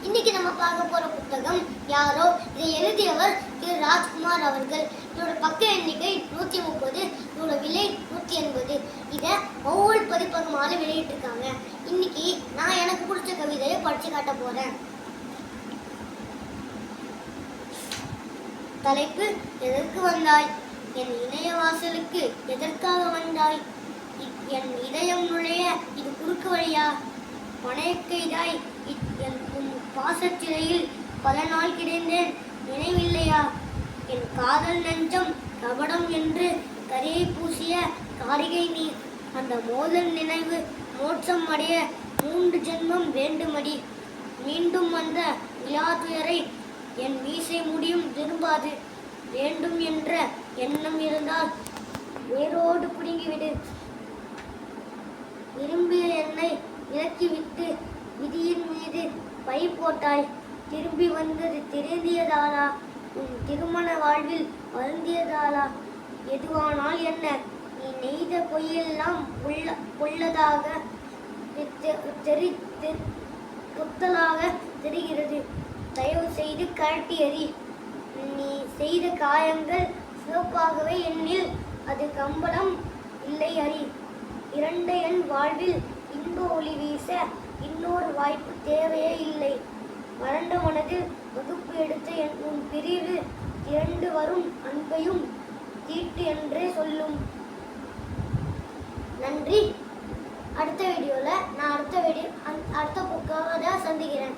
இன்னைக்கு நம்ம பார்க்க போற புத்தகம் யாரோ. இதை எழுதியவர் திரு ராஜ்குமார் அவர்கள். இதோட பக்க எண்ணிக்கை 130, இதோட விலை 180. இதை ஒவ்வொரு பதிப்பகமால வெளியிட்டு இருக்காங்க. இன்னைக்கு நான் எனக்கு பிடிச்ச கவிதையை படிச்சு காட்ட போறேன். தலைப்பு: எதற்கு வந்தாய்? என் இணைய வாசலுக்கு எதற்காக வந்தாய்? என் இதயம் நுழைய இது குறுக்கு வழியா? பணையக்கைதாய் என் பாசச்சிறையில் பல நாள் கிடைந்தேன், நினைவில்லையா? என் காதல் நெஞ்சம் கபடம் என்று கரையை பூசிய காரிகை நீ. அந்த மோதல் நினைவு மோட்சம் அடைய 3 ஜென்மம் வேண்டுமடி. மீண்டும் வந்த விழாதுயரை என் மீசை முடியும் திரும்பாது. வேண்டும் என்ற எண்ணம் இருந்தால் வேரோடு பிடுங்கிவிடு. விரும்பிய என்னை இறக்கிவிட்டு விதியின் மீது பை போட்டாய். திரும்பி வந்தது திருந்தியதாலா? உன் திருமண வாழ்வில் வருந்தியதாலா? எதுவானால் என்ன, நீ நெய்த பொய்யெல்லாம் பொல்லதாக புத்தலாக தெரிகிறது. தயவு செய்து கழட்டி எறி. நீ செய்த காயங்கள் சிவப்பாகவே எண்ணில் அது கம்பளம் இல்லை அறி. இரண்டு என் வாழ்வில் இன்ப ஒளி வீச இன்னொரு வாய்ப்பு தேவையே இல்லை. வறண்ட மனதில் வகுப்பு எடுத்த உன் பிரிவு 2 வரும் அன்பையும் தீட்டு என்றே சொல்லும். நன்றி. அடுத்த வீடியோல நான் அடுத்த புக்காக சந்திக்கிறேன்.